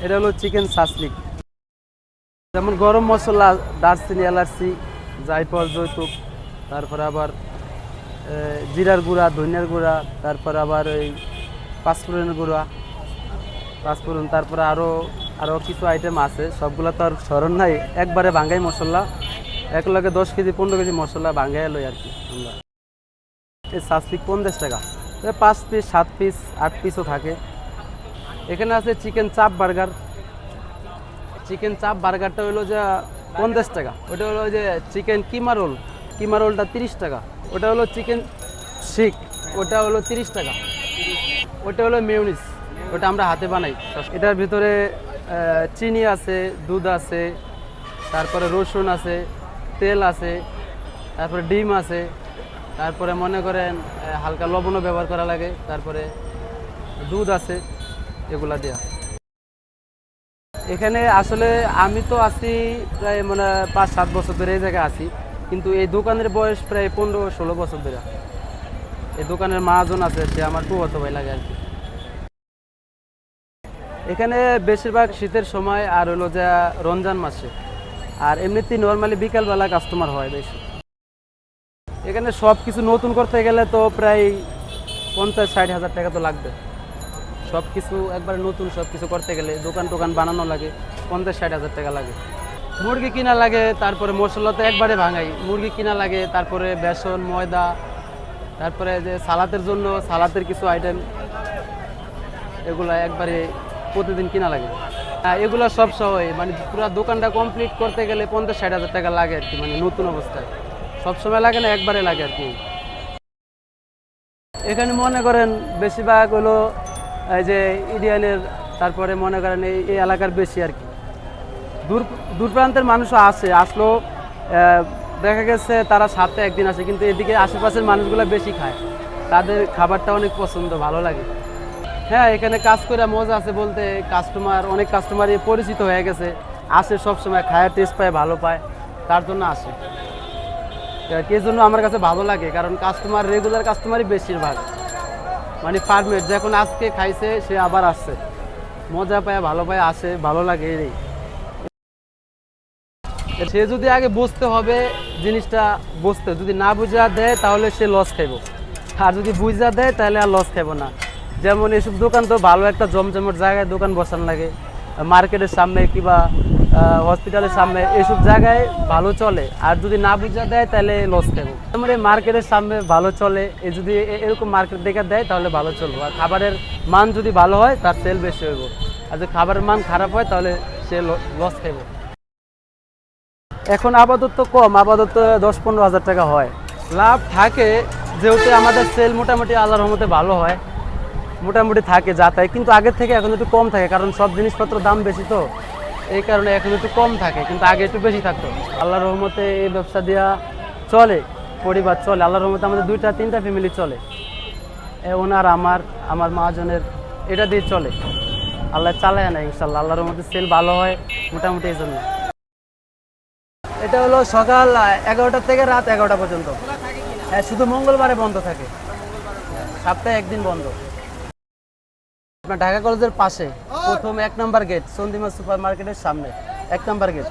এটা হলো chicken shashlik. যেমন গরম মশলা, দারচিনি, এলাচি, জায়ফল, জৈতুক, তারপরে আবার জিরার গুঁড়া, ধনিয়ার গুঁড়া, তারপরে আবার ওই পাঁচফোড়নের গুঁড়া, পাঁচফোড়ন, তারপরে আরও কিছু আইটেম আছে, সবগুলো তো আর স্মরণ নাই। একবারে ভাঙ্গাই মশলা, এক লগে 10 কেজি 15 কেজি মশলা ভাঙ্গাই লই আর কি আমরা। এই সাসলিক 50 টাকা, 5 পিস 7 পিস 8 পিসও থাকে। এখানে আছে চিকেন চাপ বার্গার। চিকেন চাপ বার্গারটা হলো যে 50 টাকা। ওটা হলো যে চিকেন কিমা রোল, কিমা রোলটা 30 টাকা। ওটা হলো চিকেন শিক, ওটা হলো 30 টাকা। ওটা হলো মেয়োনিজ, ওটা আমরা হাতে বানাই। এটার ভিতরে চিনি আছে, দুধ আছে, তারপরে রসুন আছে, তেল আছে, তারপরে ডিম আছে, তারপরে মনে করেন হালকা লবণও ব্যবহার করা লাগে, তারপরে দুধ আছে, এগুলা দেওয়া। এখানে আসলে আমি তো আছি প্রায় মানে 5-7 বছর ধরে এই জায়গায় আছি, কিন্তু এই দোকানের বয়স প্রায় 15-16 বছর ধরে। এই দোকানের মহাজন আছে, সে আমার ফুফাতো ভাই লাগে আর কি। এখানে বেশিরভাগ শীতের সময় আর হলো যে রমজান মাসে, আর এমনিতেই নর্মালি বিকালবেলা কাস্টমার হয় বেশি। এখানে সব কিছু নতুন করতে গেলে তো প্রায় 50-60 হাজার টাকা তো লাগবে। সব কিছু একবারে নতুন সব কিছু করতে গেলে, দোকান টোকান বানানো লাগে, 50-60 হাজার টাকা লাগে। মুরগি কিনা লাগে, তারপরে মশলা তো একবারে ভাঙাই, মুরগি কিনা লাগে, তারপরে বেসন, ময়দা, তারপরে যে সালাতের জন্য সালাতের কিছু আইটেম, এগুলা একবারে প্রতিদিন কিনা লাগে। এগুলো সব সহই মানে পুরো দোকানটা কমপ্লিট করতে গেলে 50-60 হাজার টাকা লাগে আর কি, মানে নতুন অবস্থায়। সবসময় লাগে না, একবারে লাগে আর কি। এখানে মনে করেন বেশিরভাগ হলো এই যে ইন্ডিয়ানের, তারপরে মনে করেন এই এলাকার বেশি আর কি। দূর প্রান্তের মানুষও আসলেও দেখা গেছে তারা সপ্তাহে একদিন আসে, কিন্তু এদিকে আশেপাশের মানুষগুলো বেশি খায়, তাদের খাবারটা অনেক পছন্দ, ভালো লাগে। হ্যাঁ, এখানে কাজ করে মজা আছে বলতে, অনেক কাস্টমারই পরিচিত হয়ে গেছে, আসে সব সময়, খায়, টেস্ট পায়, ভালো পায়, তার জন্য আসে। এই জন্য আমার কাছে ভালো লাগে, কারণ রেগুলার কাস্টমারই বেশিরভাগ, মানে পারমেট যখন আজকে খাইছে সে আবার আসছে, মজা পায়, ভালো পায়, আসে, ভালো লাগে। এই সে যদি আগে বুঝতে হবে জিনিসটা, যদি না বুঝা দেয় তাহলে সে লস খাইব, আর যদি বুঝা দেয় তাহলে আর লস খাইব না। যেমন এসব দোকান তো ভালো একটা জমজমের জায়গায় দোকান বসানো লাগে, মার্কেটের সামনে কিংবা হসপিটালের সামনে, এইসব জায়গায় ভালো চলে। আর যদি না বুঝা দেয় তাহলে লস খাইব। যেমন এই মার্কেটের সামনে ভালো চলে, যদি এরকম মার্কেট দেখে দেয় তাহলে ভালো চলবে। আর খাবারের মান যদি ভালো হয় তার সেল বেশি হইব, আর যদি খাবারের মান খারাপ হয় তাহলে সে লস খাইব। এখন আপাতত কম, আপাতত 10-15 হাজার টাকা হয়। লাভ থাকে যেহেতু আমাদের সেল মোটামুটি আল্লাহর রহমতে ভালো হয়, মোটামুটি থাকে যা তাই, কিন্তু আগের থেকে এখন একটু কম থাকে, কারণ সব জিনিসপত্র দাম বেশি তো, এই কারণে এখন একটু কম থাকে, কিন্তু আগে একটু বেশি থাকতো। আল্লাহর রহমতে এই ব্যবসা দেওয়া চলে, পরিবার চলে, আল্লাহর রহমতে আমাদের 2-3টা ফ্যামিলি চলে, ওনার আমার মহাজনের, এটা দিয়ে চলে, আল্লাহ চালায় না ইনশাল্লাহ। আল্লাহর রহমতে সেল ভালো হয় মোটামুটি, এই জন্য। এটা হলো সকাল 11টা থেকে রাত 11টা পর্যন্ত। হ্যাঁ, শুধু মঙ্গলবারে বন্ধ থাকে, সপ্তাহে একদিন বন্ধ। আপনার ঢাকা কলেজের পাশে প্রথম 1 নম্বর গেট, সন্ধিমা সুপার মার্কেটের সামনে 1 নম্বর গেট।